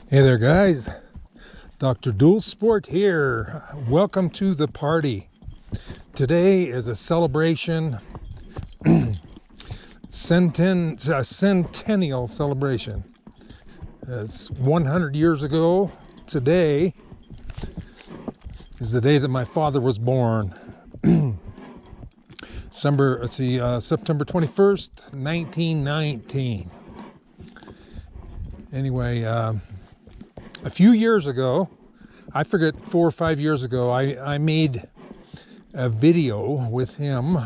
Hey there, guys. Dr. Dual Sport here. Welcome to the party. Today is a celebration, Centennial Celebration. It's 100 years ago. Today is the day that my father was born. September 21st, 1919. Anyway, a few years ago, I forget, 4 or 5 years ago, I made a video with him,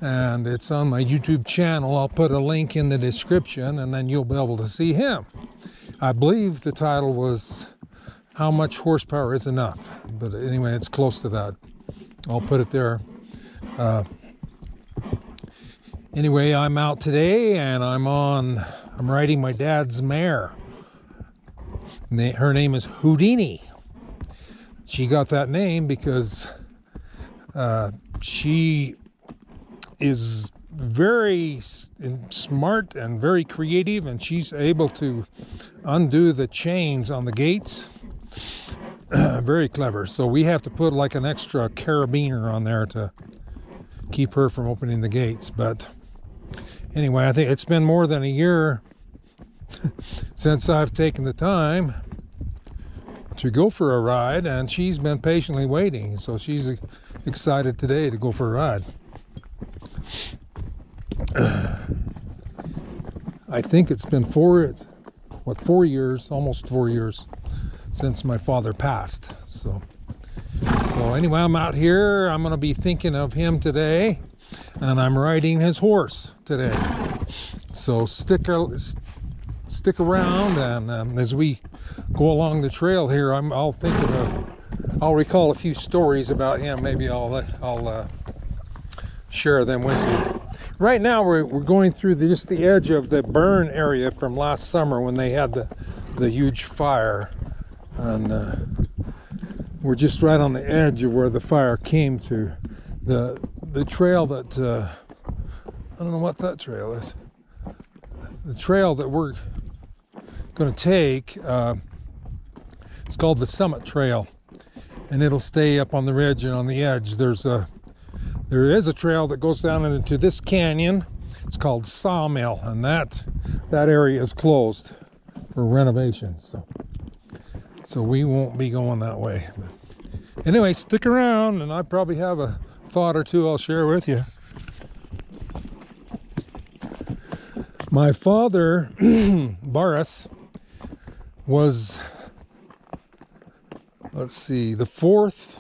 and it's on my YouTube channel. I'll put a link in the description, and then you'll be able to see him. I believe the title was How Much Horsepower is Enough? But anyway, it's close to that. I'll put it there. Anyway, I'm out today, and I'm riding my dad's mare. Her name is Houdini. She got that name because she is very smart and very creative, and she's able to undo the chains on the gates. Very clever. So we have to put like an extra carabiner on there to keep her from opening the gates. But anyway, I think it's been more than a year since I've taken the time to go for a ride, and she's been patiently waiting, so she's excited today to go for a ride. I think it's been 4 years, almost 4 years since my father passed. So anyway, I'm out here. I'm going to be thinking of him today, and I'm riding his horse today. So stick around, and as we go along the trail here, I'll recall a few stories about him. Maybe I'll share them with you. Right now we're going through just the edge of the burn area from last summer when they had the huge fire, and we're just right on the edge of where the fire came to. The trail that I don't know what that trail is. The trail that we're going to take, it's called the Summit Trail, and it'll stay up on the ridge and on the edge. There is a trail that goes down into this canyon. It's called Sawmill, and that area is closed for renovation, so we won't be going that way. But anyway, stick around, and I probably have a thought or two I'll share with you. My father, Boris, was, the fourth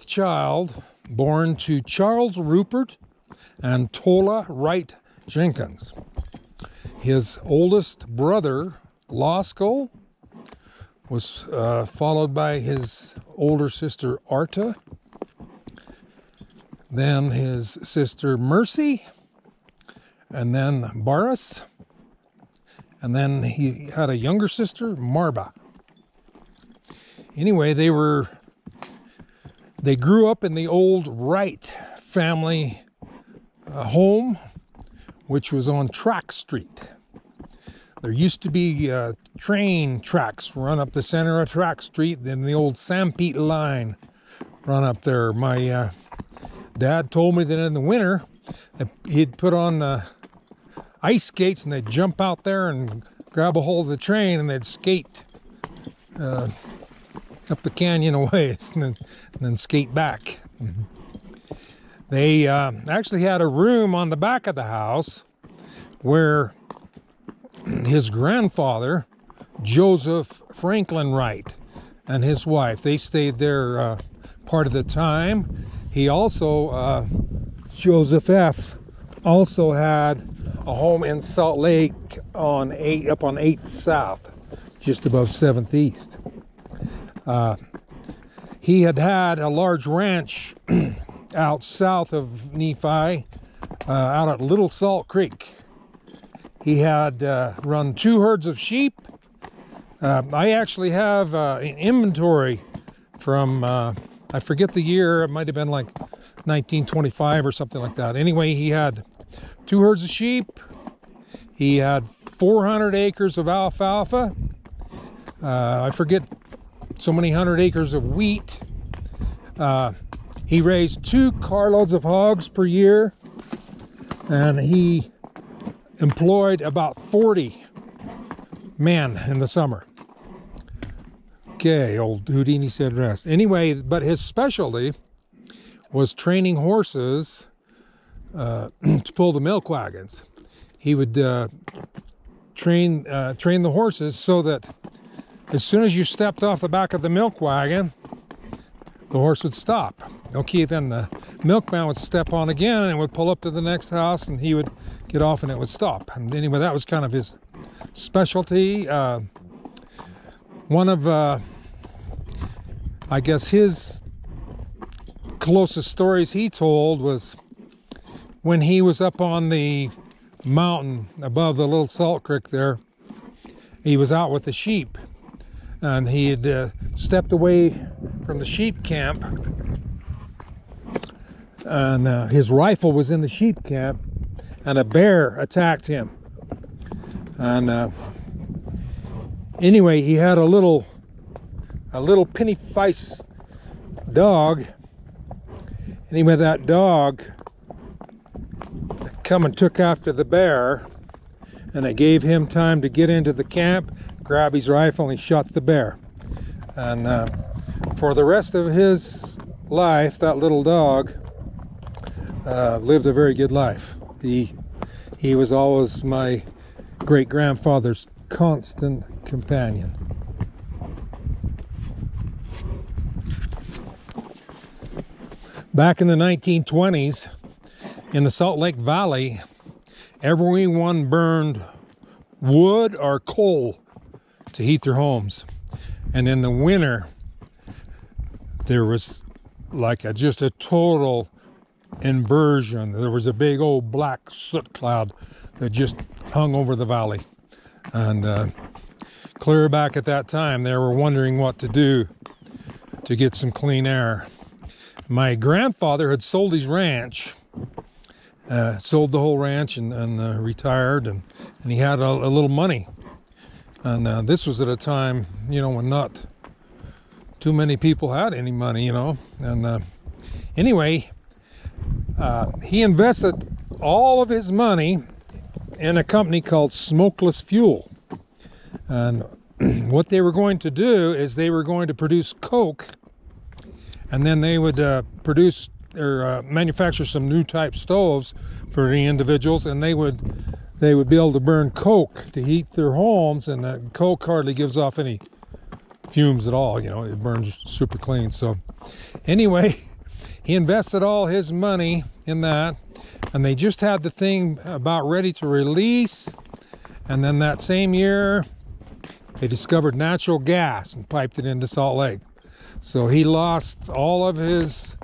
child born to Charles Rupert and Tola Wright Jenkins. His oldest brother, Lasco, was followed by his older sister, Arta, then his sister, Mercy, and then Boris, and then he had a younger sister, Marba. Anyway, they grew up in the old Wright family home, which was on Track Street. There used to be train tracks run up the center of Track Street, then the old Sanpete line run up there. My dad told me that in the winter he'd put on ice skates, and they'd jump out there and grab a hold of the train, and they'd skate up the canyon a ways, and then skate back. They actually had a room on the back of the house where his grandfather, Joseph Franklin Wright, and his wife, they stayed there part of the time. He also, Joseph F., also had a home in Salt Lake up on 8th South, just above 7th East. He had a large ranch out south of Nephi, out at Little Salt Creek. He had run 2 herds of sheep. I actually have an inventory from, I forget the year, it might have been like 1925 or something like that. Anyway, he had 2 herds of sheep. He had 400 acres of alfalfa. I forget so many hundred acres of wheat. He raised 2 carloads of hogs per year, and he employed about 40 men in the summer. Okay, old Houdini said rest. Anyway, but his specialty was training horses to pull the milk wagons. He would train the horses so that as soon as you stepped off the back of the milk wagon, the horse would stop. Okay, then the milkman would step on again and it would pull up to the next house and he would get off and it would stop. And anyway, that was kind of his specialty. One of, I guess, his closest stories he told was when he was up on the mountain above the little salt creek there. He was out with the sheep, and he had stepped away from the sheep camp, and his rifle was in the sheep camp, and a bear attacked him. And anyway, he had a little penny-faced dog. Anyway, that dog come and took after the bear, and it gave him time to get into the camp, grab his rifle, and he shot the bear. And for the rest of his life, that little dog lived a very good life. He was always my great-grandfather's constant companion. Back in the 1920s, in the Salt Lake Valley, everyone burned wood or coal to heat their homes. And in the winter, there was like just a total inversion. There was a big old black soot cloud that just hung over the valley. And clear back at that time, they were wondering what to do to get some clean air. My grandfather had sold his ranch, sold the whole ranch and retired, and he had a little money. And this was at a time, when not too many people had any money, And anyway, he invested all of his money in a company called Smokeless Fuel. And what they were going to do is they were going to produce coke, and then they would produce or manufacture some new type stoves for the individuals, and they would be able to burn coke to heat their homes, and coke hardly gives off any fumes at all. It burns super clean. So anyway, he invested all his money in that, and they just had the thing about ready to release. And then that same year, they discovered natural gas and piped it into Salt Lake. So he lost all of his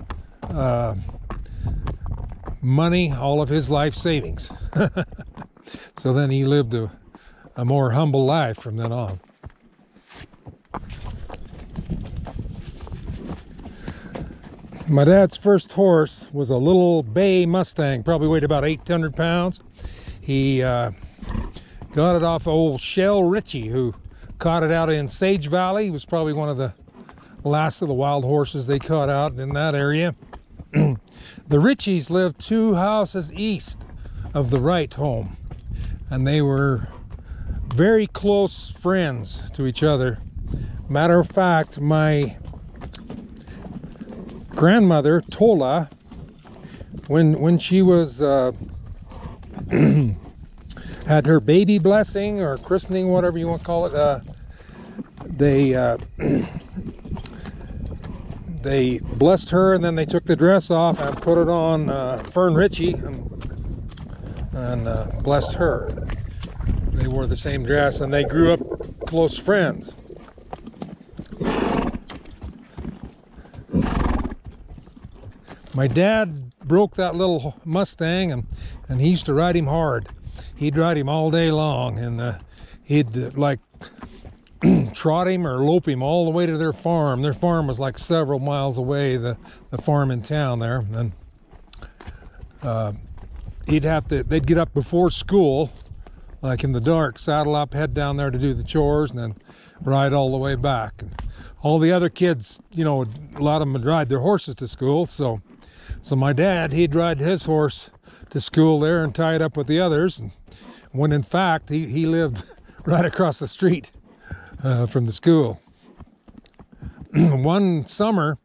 money, all of his life savings. So then he lived a more humble life from then on. My dad's first horse was a little bay Mustang, probably weighed about 800 pounds. He got it off old Shell Ritchie, who caught it out in Sage Valley. He was probably one of the last of the wild horses they caught out in that area. The Ritchies lived 2 houses east of the Wright home, and they were very close friends to each other. Matter of fact, my grandmother Tola, when she was had her baby blessing or christening, whatever you want to call it, they blessed her, and then they took the dress off and put it on Fern Ritchie and blessed her. They wore the same dress, and they grew up close friends. My dad broke that little Mustang, and he used to ride him hard. He'd ride him all day long, and he'd like trot him or lope him all the way to their farm. Their farm was like several miles away, the farm in town there. And they'd get up before school, like in the dark, saddle up, head down there to do the chores, and then ride all the way back. And all the other kids, a lot of them would ride their horses to school. So my dad, he'd ride his horse to school there and tie it up with the others. And when in fact, he lived right across the street from the school. One summer,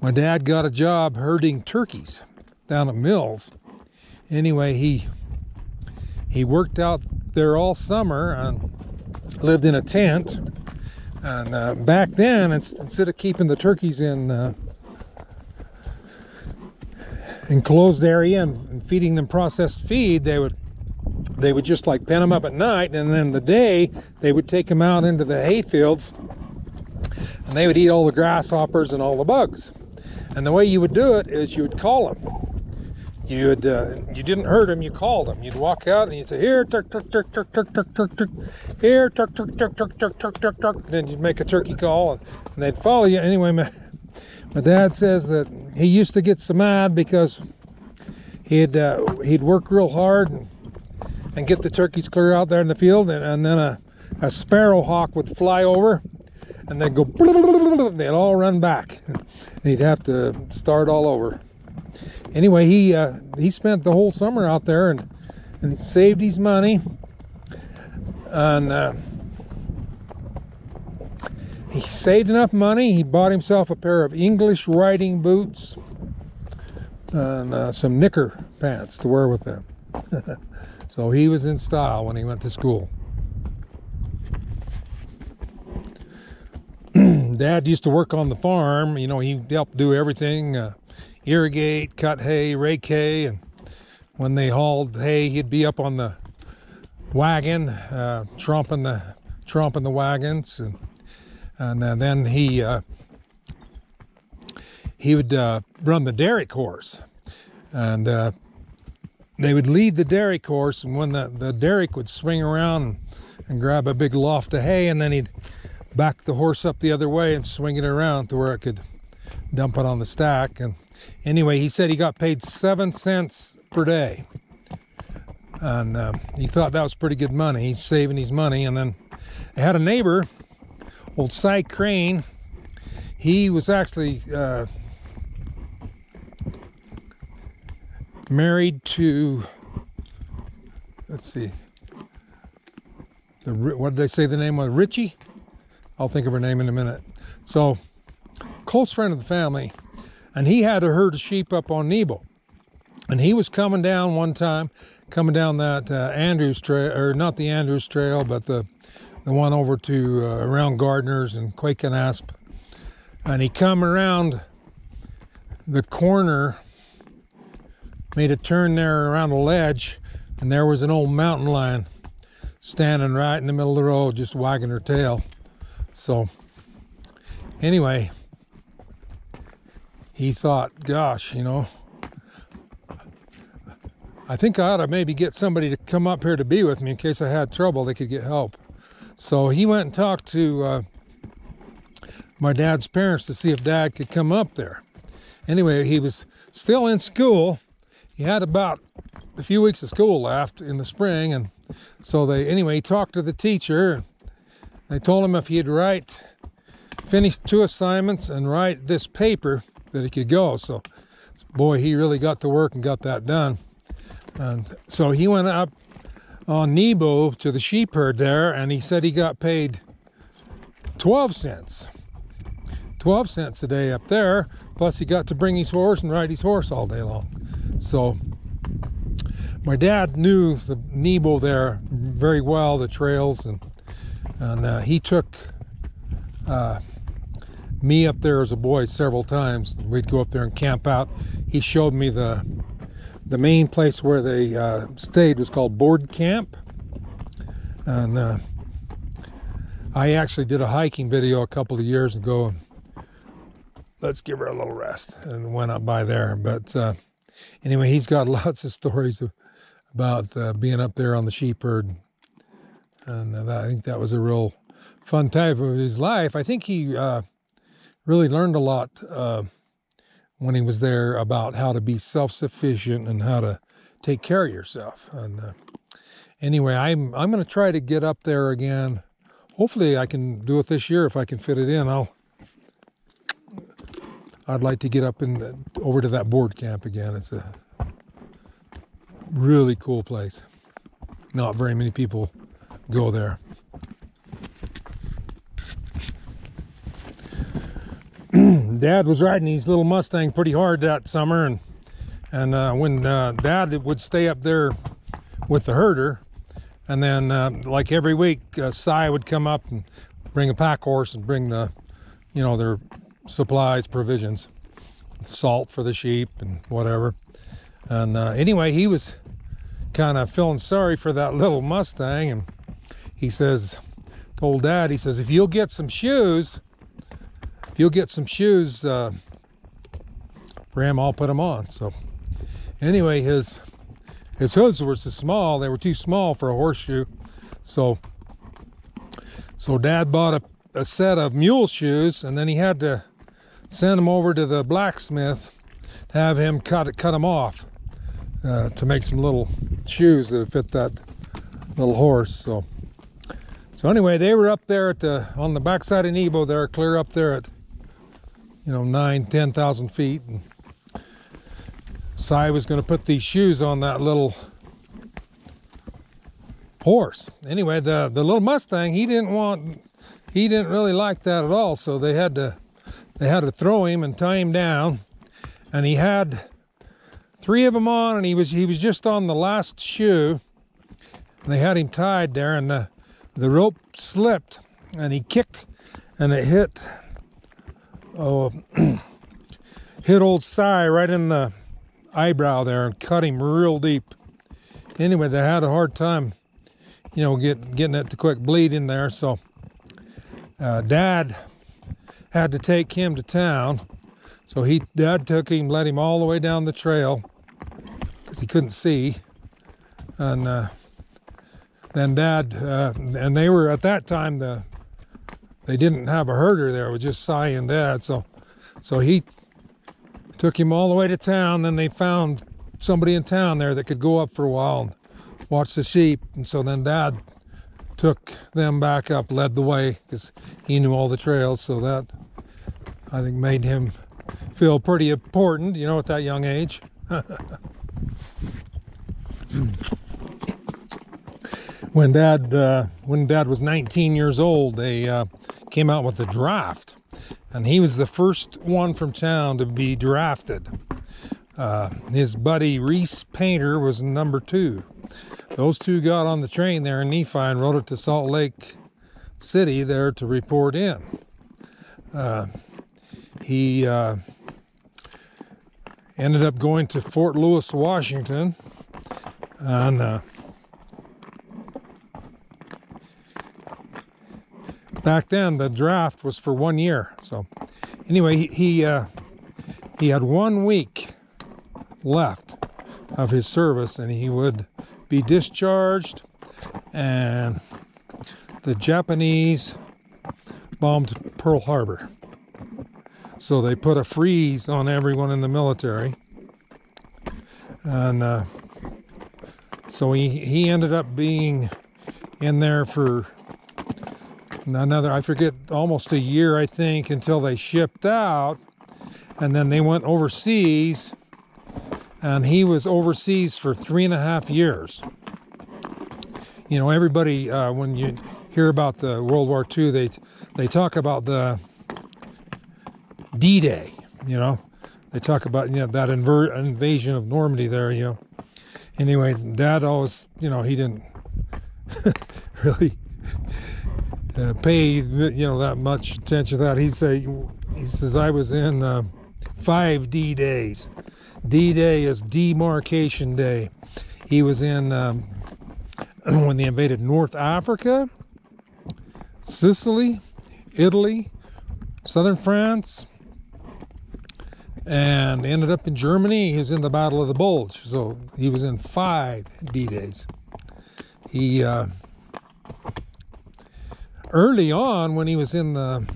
my dad got a job herding turkeys down at Mills. Anyway, he worked out there all summer and lived in a tent. And back then, instead of keeping the turkeys in enclosed area and feeding them processed feed, they would just like pen them up at night, and then the day they would take them out into the hay fields, and they would eat all the grasshoppers and all the bugs. And the way you would do it is you would call them. You didn't hurt them, you called them. You'd walk out and you'd say, here, turk, turk, turk, turk, turk, turk, turk, turk, here, turk, turk, turk, turk, turk, turk, turk, turk. Then you'd make a turkey call, and they'd follow you. Anyway, my dad says that he used to get so mad because he'd work real hard and get the turkeys clear out there in the field, and then a sparrow hawk would fly over, and they'd go, and they'd all run back, and he'd have to start all over. Anyway, he spent the whole summer out there and he saved his money, and he saved enough money. He bought himself a pair of English riding boots and some knicker pants to wear with them. So he was in style when he went to school. Dad used to work on the farm. He helped do everything. Irrigate, cut hay, rake hay, and when they hauled hay, he'd be up on the wagon, tromping the wagons, and then he would run the derrick horse, and they would lead the derrick horse, and when the derrick would swing around and grab a big loft of hay, and then he'd back the horse up the other way and swing it around to where it could dump it on the stack. And anyway, he said he got paid 7 cents per day, and he thought that was pretty good money. He's saving his money. And then I had a neighbor, old Cy Crane. He was actually married to, let's see, what did they say the name was? Richie? I'll think of her name in a minute. So, close friend of the family. And he had a herd of sheep up on Nebo. And he was coming down one time, that Andrews Trail, or not the Andrews Trail, but the one over to around Gardner's and Quake and Asp. And he come around the corner, made a turn there around a ledge, and there was an old mountain lion standing right in the middle of the road, just wagging her tail. So, anyway, he thought, gosh, I think I ought to maybe get somebody to come up here to be with me in case I had trouble, they could get help. So he went and talked to my dad's parents to see if Dad could come up there. Anyway, he was still in school. He had about a few weeks of school left in the spring, and so he talked to the teacher. They told him if he'd finish 2 assignments and write this paper, that he could go. So, boy, he really got to work and got that done. And so he went up on Nebo to the sheep herd there, and he said he got paid 12 cents. 12 cents a day up there, plus he got to bring his horse and ride his horse all day long. So my dad knew the Nebo there very well, the trails, and he took me up there as a boy several times. We'd go up there and camp out. He showed me the main place where they stayed was called Board Camp, and I actually did a hiking video a couple of years ago, and let's give her a little rest, and went up by there. But anyway, he's got lots of stories about being up there on the sheep herd, and I think that was a real fun time of his life. I think he really learned a lot when he was there about how to be self-sufficient and how to take care of yourself. And anyway, I'm going to try to get up there again. Hopefully I can do it this year if I can fit it in. I'd like to get up over to that board camp again. It's a really cool place. Not very many people go there. Dad was riding his little Mustang pretty hard that summer, and when Dad would stay up there with the herder, and then like every week, Cy would come up and bring a pack horse and bring their supplies, provisions, salt for the sheep and whatever. And anyway, he was kind of feeling sorry for that little Mustang, and he told Dad, he says, if you'll get some shoes for him, I'll put them on. So anyway, his hooves were so small, they were too small for a horseshoe. So Dad bought a set of mule shoes, and then he had to send them over to the blacksmith to have him cut them off to make some little shoes that would fit that little horse. So anyway, they were up there on the backside of Nebo there, clear up there at 9,000-10,000 feet. And Cy was going to put these shoes on that little horse. Anyway, the little Mustang, he didn't really like that at all. So they had to throw him and tie him down. And he had 3 of them on, and he was just on the last shoe. And they had him tied there, and the rope slipped, and he kicked, and it hit old Cy right in the eyebrow there and cut him real deep. Anyway, they had a hard time, getting it to quit bleeding there. So Dad had to take him to town. So Dad took him, led him all the way down the trail because he couldn't see. And then Dad, and they were at that time, they didn't have a herder there. It was just Cy and Dad. So he took him all the way to town. Then they found somebody in town there that could go up for a while and watch the sheep. And so then Dad took them back up, led the way, because he knew all the trails. So that, I think, made him feel pretty important, at that young age. When Dad was 19 years old, they came out with a draft, and he was the first one from town to be drafted. His buddy Reese Painter was number 2. Those two got on the train there in Nephi and rode it to Salt Lake City there to report in. He ended up going to Fort Lewis, Washington, and back then the draft was for 1 year. So anyway, he had 1 week left of his service, and he would be discharged, and the Japanese bombed Pearl Harbor. So they put a freeze on everyone in the military, and so he ended up being in there for another, I forget, almost a year, I think, until they shipped out, and then they went overseas, and he was overseas for 3.5 years. Everybody, when you hear about the World War II, they talk about the D-Day, they talk about, that invasion of Normandy there, Anyway, Dad always, he didn't really pay, that much attention to that. He says, I was in 5 D-Days. D-Day is Demarcation Day. He was in when they invaded North Africa, Sicily, Italy, southern France, and ended up in Germany. He was in the Battle of the Bulge. So he was in 5 D-Days. He early on, when he was in the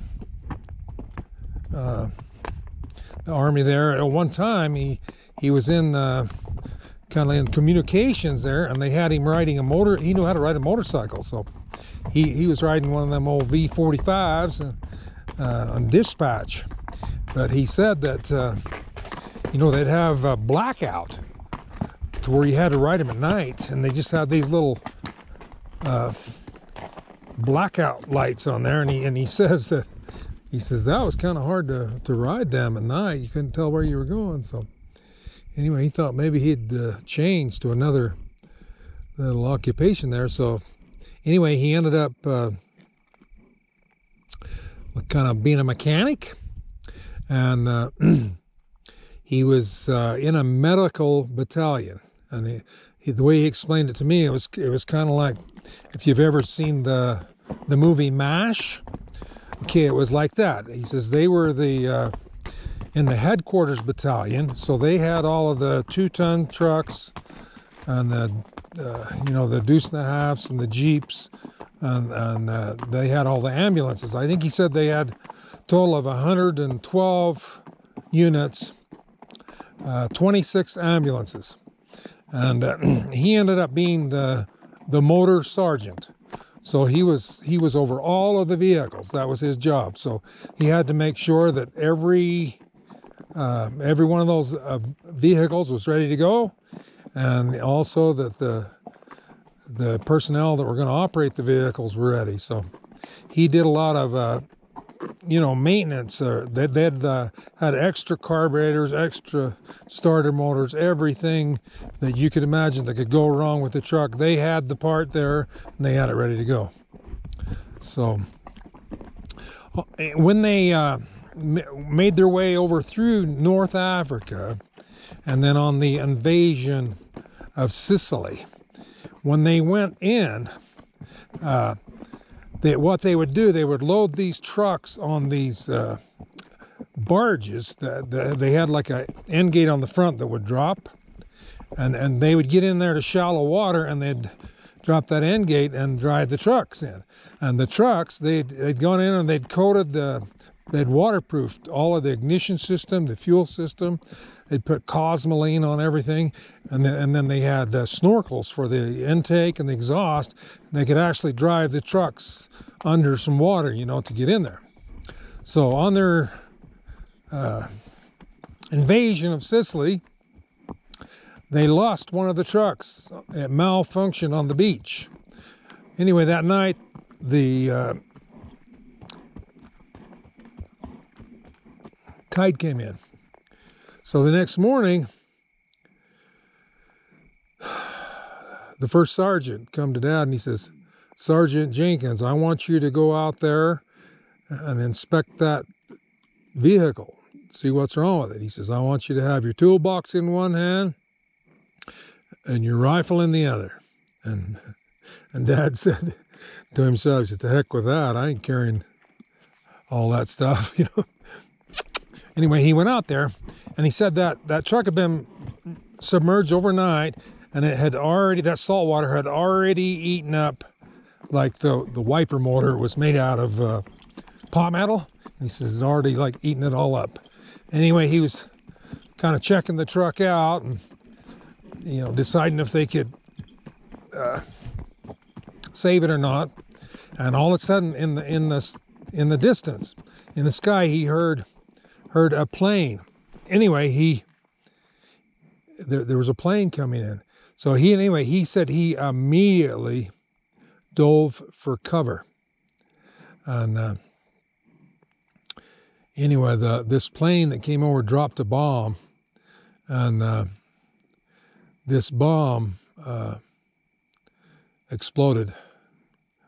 army there, at one time he was in kind of in communications there, and they had him riding a motor. He knew how to ride a motorcycle, so he was riding one of them old V45s on dispatch. But he said that they'd have a blackout to where you had to ride them at night, and they just had these little blackout lights on there, and he says that was kind of hard to ride them at night. You couldn't tell where you were going. So anyway, he thought maybe he'd change to another little occupation there. So anyway, he ended up kind of being a mechanic, and he was in a medical battalion. And the way he explained it to me, it was kind of like if you've ever seen the movie MASH. Okay, it was like that. He says they were in the headquarters battalion, so they had all of the 2-ton trucks and the deuce and a halves and the jeeps, and they had all the ambulances. I think he said they had a total of 112 units, 26 ambulances, and he ended up being the motor sergeant. So he was over all of the vehicles. That was his job. So he had to make sure that every one of those vehicles was ready to go, and also that the personnel that were going to operate the vehicles were ready. So he did a lot of maintenance. They'd had extra carburetors, extra starter motors, everything that you could imagine that could go wrong with the truck. They had the part there, and they had it ready to go. So when they made their way over through North Africa, and then on the invasion of Sicily, when they went in, what they would do, they would load these trucks on these barges that they had like a end gate on the front that would drop, and they would get in there to shallow water, and they'd drop that end gate and drive the trucks in. And the trucks, they'd gone in and they'd coated they'd waterproofed all of the ignition system, the fuel system. They'd put cosmoline on everything, and then they had snorkels for the intake and the exhaust. And they could actually drive the trucks under some water, to get in there. So on their invasion of Sicily, they lost one of the trucks. It malfunctioned on the beach. Anyway, that night, the tide came in. So the next morning, the first sergeant come to Dad, and he says, "Sergeant Jenkins, I want you to go out there and inspect that vehicle, see what's wrong with it." He says, "I want you to have your toolbox in one hand and your rifle in the other." And Dad said to himself, he said, "To heck with that. I ain't carrying all that stuff." Anyway, he went out there, and he said that truck had been submerged overnight, and that salt water had already eaten up, like the wiper motor. It was made out of pot metal. And he says it's already like eating it all up. Anyway, he was kind of checking the truck out and deciding if they could save it or not. And all of a sudden, in the distance, in the sky, he heard a plane. Anyway, there was a plane coming in. So he said he immediately dove for cover. And anyway, this plane that came over dropped a bomb, and this bomb exploded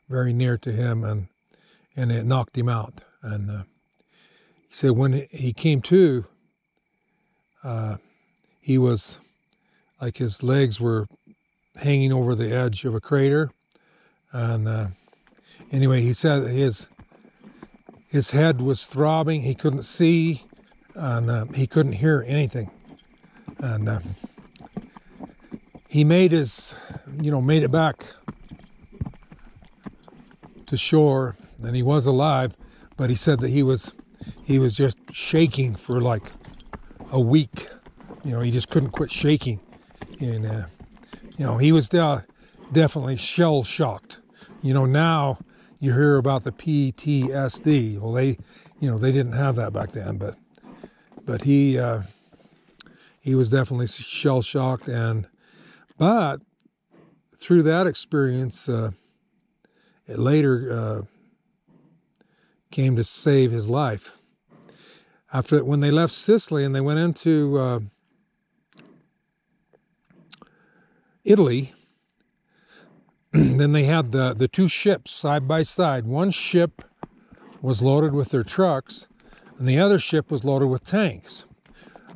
very near to him, and it knocked him out. And he said when he came to, he was like his legs were hanging over the edge of a crater. And anyway, he said his head was throbbing. He couldn't see, and he couldn't hear anything. And he made it back to shore, and he was alive. But he said that he was just shaking for like a week. He just couldn't quit shaking. And he was definitely shell shocked. Now you hear about the PTSD. Well, they didn't have that back then, but he was definitely shell shocked, but through that experience, it later came to save his life. When they left Sicily and they went into Italy, then they had the two ships side by side. One ship was loaded with their trucks, and the other ship was loaded with tanks.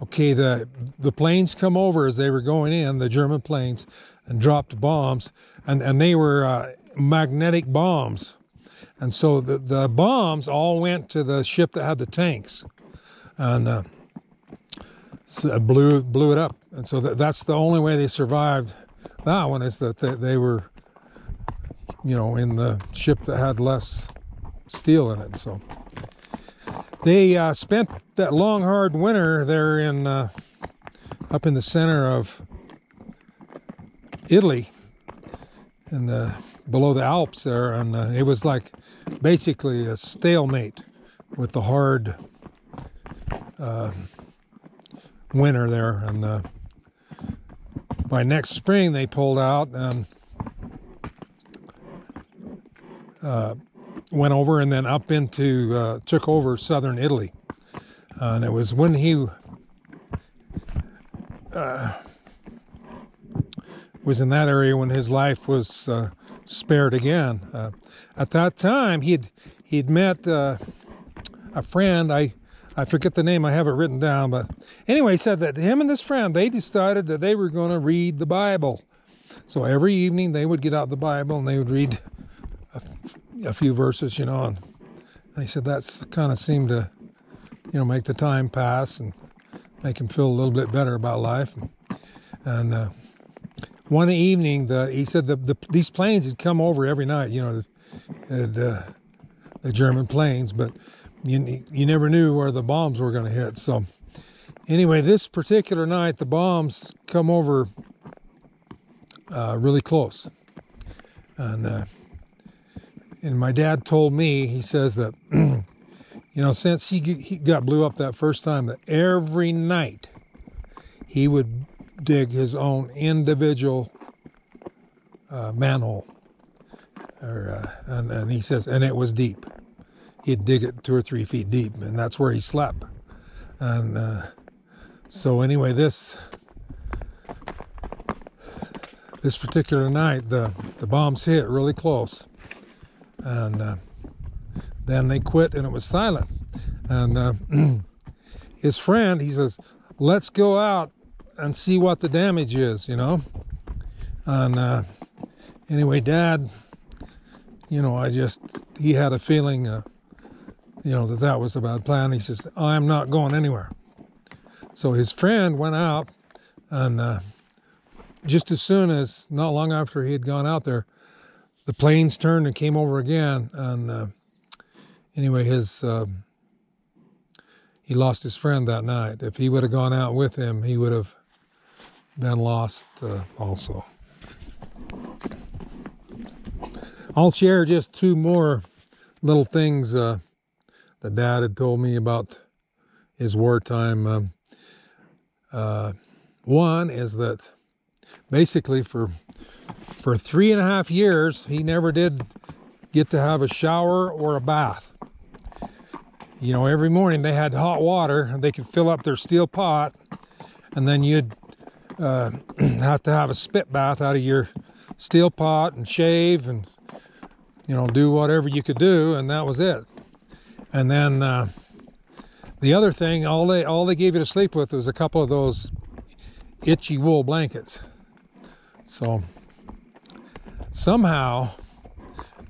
Okay, the planes come over as they were going in, the German planes, and dropped bombs, and they were magnetic bombs. And so the bombs all went to the ship that had the tanks, and so it blew it up. And so that's the only way they survived that one, is that they were, in the ship that had less steel in it. So they spent that long, hard winter there up in the center of Italy, below the Alps there, and it was like basically a stalemate with the hard winter there. And by next spring they pulled out and went over and then up into took over southern Italy. And it was when he was in that area when his life was spared again. At that time, he'd met a friend. I forget the name. I have it written down. But anyway, he said that him and this friend, they decided that they were going to read the Bible. So every evening they would get out the Bible and they would read a few verses, and he said that's kind of seemed to, make the time pass and make him feel a little bit better about life. And one evening, he said these planes had come over every night, the German planes, but you never knew where the bombs were going to hit. So anyway, this particular night, the bombs come over really close. And my dad told me, he says that, since he got blew up that first time, that every night he would dig his own individual manhole. And he says, and it was deep. He'd dig it 2 or 3 feet deep, and that's where he slept. And so anyway, this particular night, the bombs hit really close. And then they quit, and it was silent. And his friend, he says, let's go out and see what the damage is, And anyway, Dad, he had a feeling, that was a bad plan. He says, I'm not going anywhere. So his friend went out, and just as soon as, not long after he had gone out there, the planes turned and came over again. And anyway, he lost his friend that night. If he would have gone out with him, he would have been lost also. I'll share just 2 more little things that Dad had told me about his wartime. One is that basically for 3.5 years, he never did get to have a shower or a bath. Every morning they had hot water, and they could fill up their steel pot, and then you'd have to have a spit bath out of your steel pot and shave and, do whatever you could do, and that was it. And then the other thing, all they gave you to sleep with was a couple of those itchy wool blankets. So somehow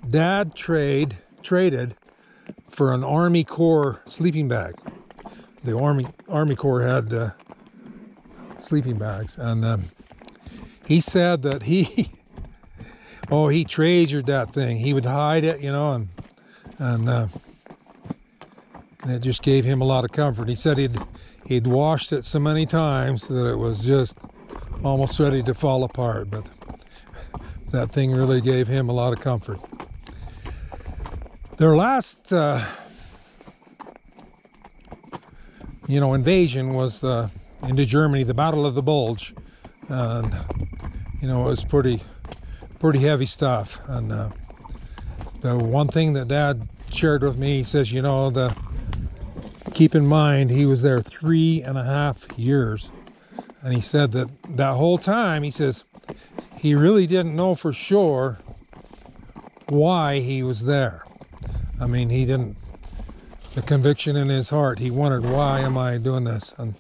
Dad traded for an Army Corps sleeping bag. The Army Corps had sleeping bags, and he said that he treasured that thing. He would hide it, and it just gave him a lot of comfort. He said he'd washed it so many times that it was just almost ready to fall apart, but that thing really gave him a lot of comfort. Their last invasion was into Germany, the Battle of the Bulge, and it was pretty heavy stuff. And the one thing that Dad shared with me, he says, keep in mind he was there 3.5 years, and he said that whole time, he says, he really didn't know for sure why he was there. I mean, he didn't, the conviction in his heart, he wondered, why am I doing this? And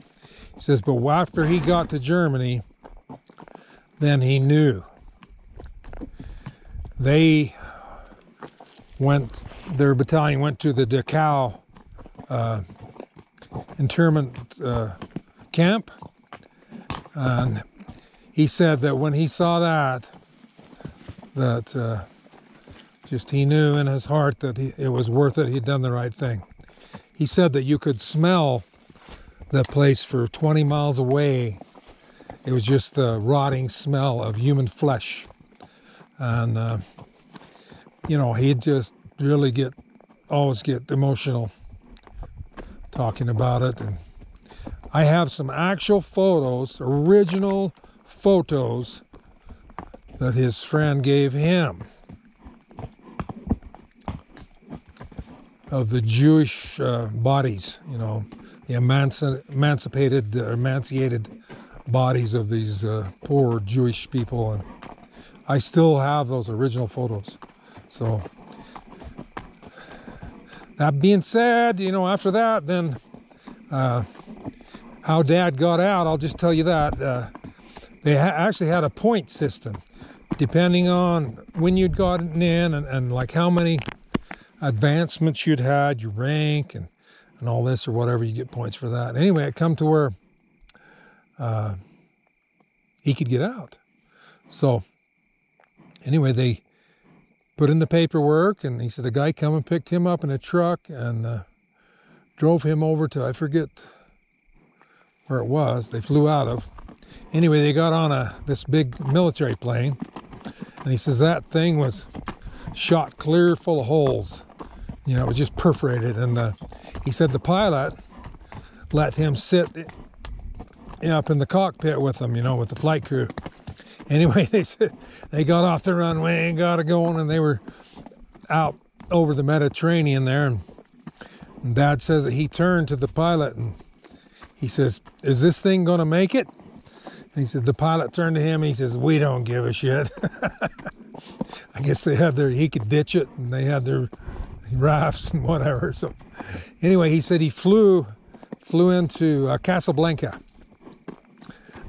he says, but after he got to Germany, then he knew. Their battalion went to the Dachau internment camp, and he said that when he saw that just he knew in his heart that it was worth it. He'd done the right thing. He said that you could smell the place for 20 miles away. It was just the rotting smell of human flesh, and he'd just really always get emotional talking about it. And I have some actual photos, original photos that his friend gave him of the Jewish bodies, the emancipated bodies of these poor Jewish people. And I still have those original photos. So that being said, after that, then how Dad got out, I'll just tell you that. They actually had a point system. Depending on when you'd gotten in and like how many advancements you'd had, your rank and all this or whatever, you get points for that. Anyway, it come to where he could get out. So anyway, they put in the paperwork, and he said a guy come and picked him up in a truck and drove him over to, I forget where it was, they flew out of. Anyway, they got on this big military plane, and he says that thing was shot clear full of holes. It was just perforated. And he said the pilot let him sit up in the cockpit with them, with the flight crew. Anyway, they said they got off the runway and got it going, and they were out over the Mediterranean there. And Dad says that he turned to the pilot and he says, "Is this thing going to make it?" And he said, the pilot turned to him and he says, "We don't give a shit." I guess he could ditch it, and they had their rafts and whatever. So anyway, he said he flew into Casablanca.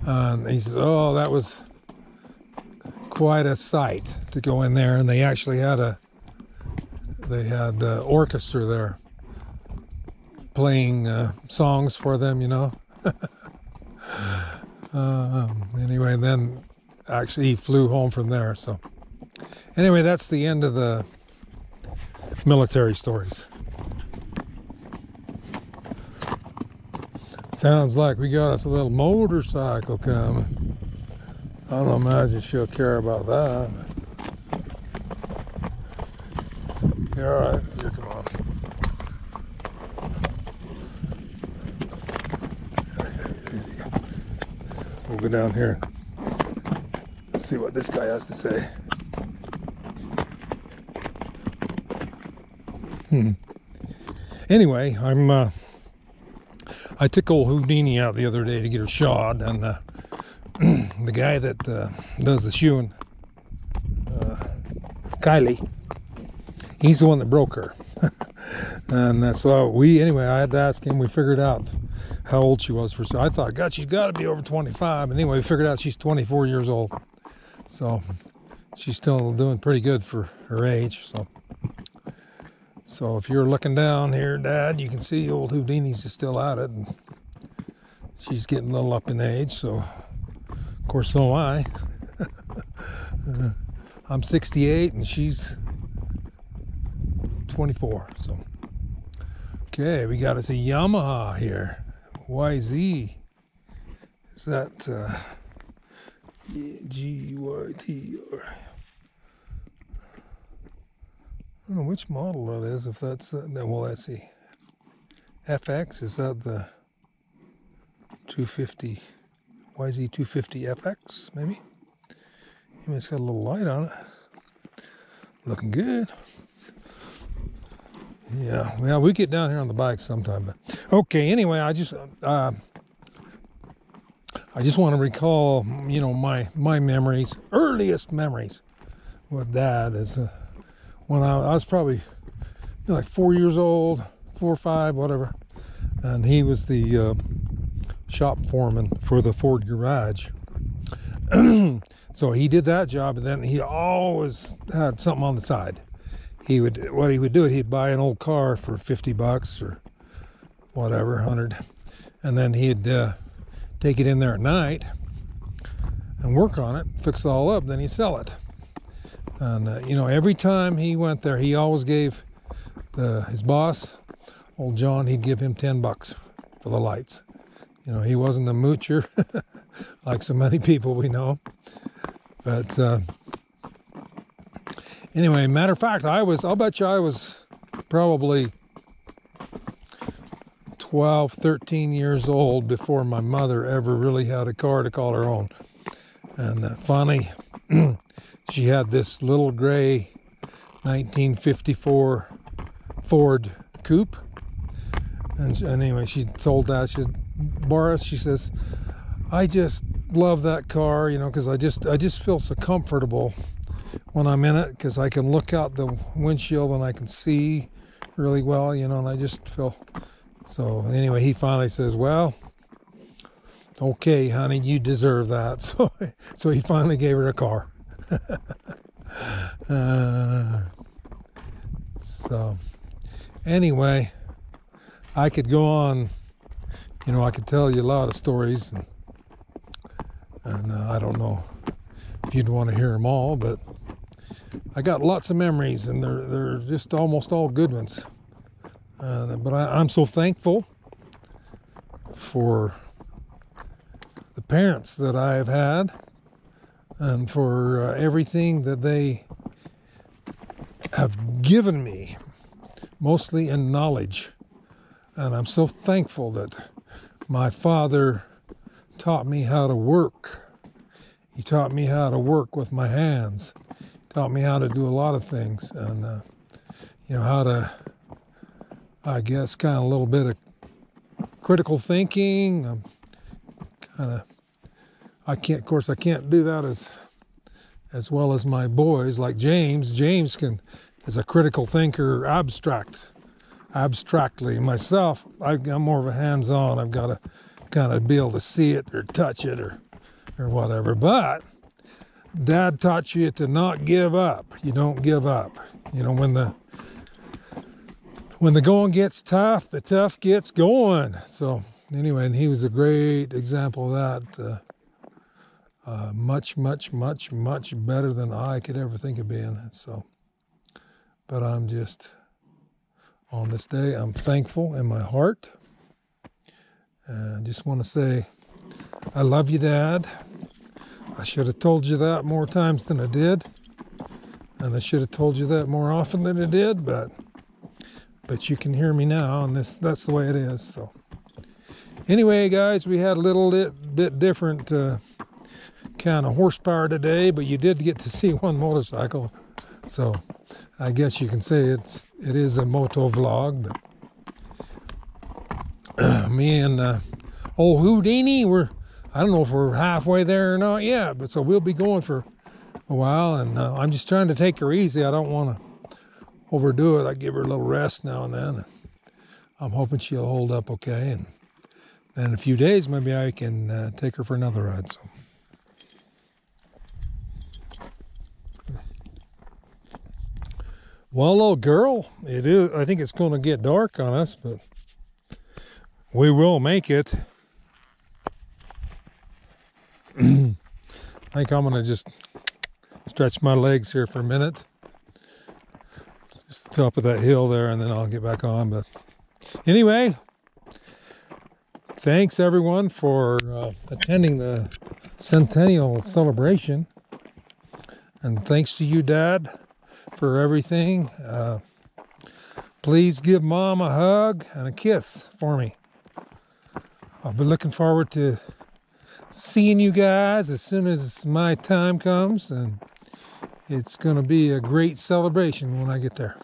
And he says, oh, that was quite a sight to go in there. And they actually had the orchestra there playing songs for them, Anyway, then actually he flew home from there. So anyway, that's the end of the military stories. Sounds like we got us a little motorcycle coming. I don't imagine she'll care about that. You're all right. Here, come on. We'll go down here and see what this guy has to say. Anyway, I took old Houdini out the other day to get her shod, and the guy that does the shoeing, Kylie, he's the one that broke her. And that's why I had to ask him. We figured out how old she was for. So I thought, God, she's got to be over 25. And anyway, we figured out she's 24 years old. So she's still doing pretty good for her age. So if you're looking down here, Dad, you can see old Houdini's is still at it. And she's getting a little up in age. So, of course, so am I. I'm 68 and she's 24. So, okay, we got us a Yamaha here. YZ. Is that G-Y-T-R. I don't know which model that is, if that's, well, let's see. FX, is that the 250, YZ250 FX, maybe? It's got a little light on it. Looking good. Yeah, well, we get down here on the bike sometime. But okay, anyway, I just want to recall, my memories, earliest memories with Dad is when I was probably like 4 years old, 4 or 5, whatever, and he was the shop foreman for the Ford garage. So he did that job, and then he always had something on the side. What he would do, he'd buy an old car for $50 or whatever, 100, and then he'd take it in there at night and work on it, fix it all up, then he'd sell it. And every time he went there, he always gave his boss, old John, he'd give him $10 for the lights. He wasn't a moocher like so many people we know. But anyway, matter of fact, I'll bet you I was probably 12, 13 years old before my mother ever really had a car to call her own. And finally, she had this little gray 1954 Ford Coupe. And anyway, she told Dad, she said, Boris, she says, I just love that car, because I just feel so comfortable when I'm in it, because I can look out the windshield and I can see really well, and I just feel. So anyway, he finally says, well, okay, honey, you deserve that. So he finally gave her a car. So anyway, I could go on, I could tell you a lot of stories, and I don't know if you'd want to hear them all, but I got lots of memories, and they're just almost all good ones. But I'm so thankful for the parents that I've had, and for everything that they have given me, mostly in knowledge. And I'm so thankful that my father taught me how to work. He taught me how to work with my hands. Taught me how to do a lot of things, and how to, I guess, kind of a little bit of critical thinking. I can't do that as well as my boys, like James. James is a critical thinker, abstractly. Myself, I'm more of a hands-on. I've got to kind of be able to see it or touch it or whatever. But Dad taught you to not give up. You don't give up. When the going gets tough, the tough gets going. So anyway, and he was a great example of that. Much, much, much, much better than I could ever think of being. So, but I'm just, on this day, I'm thankful in my heart. And I just want to say, I love you, Dad. I should have told you that more times than I did. And I should have told you that more often than I did, but you can hear me now, and that's the way it is. So anyway, guys, we had a little bit different kind of horsepower today, but you did get to see one motorcycle. So I guess you can say it is a moto vlog. But me and old Houdini, I don't know if we're halfway there or not yet, but so we'll be going for a while, and I'm just trying to take her easy. I don't want to overdo it. I give her a little rest now and then. I'm hoping she'll hold up okay, and then in a few days maybe I can take her for another ride. So. Well, little girl, it is. I think it's going to get dark on us, but we will make it. I think I'm going to just stretch my legs here for a minute. Just the top of that hill there, and then I'll get back on. But anyway, thanks everyone for attending the Centennial Celebration. And thanks to you, Dad, for everything. Please give Mom a hug and a kiss for me. I'll be looking forward to seeing you guys as soon as my time comes, and it's going to be a great celebration when I get there.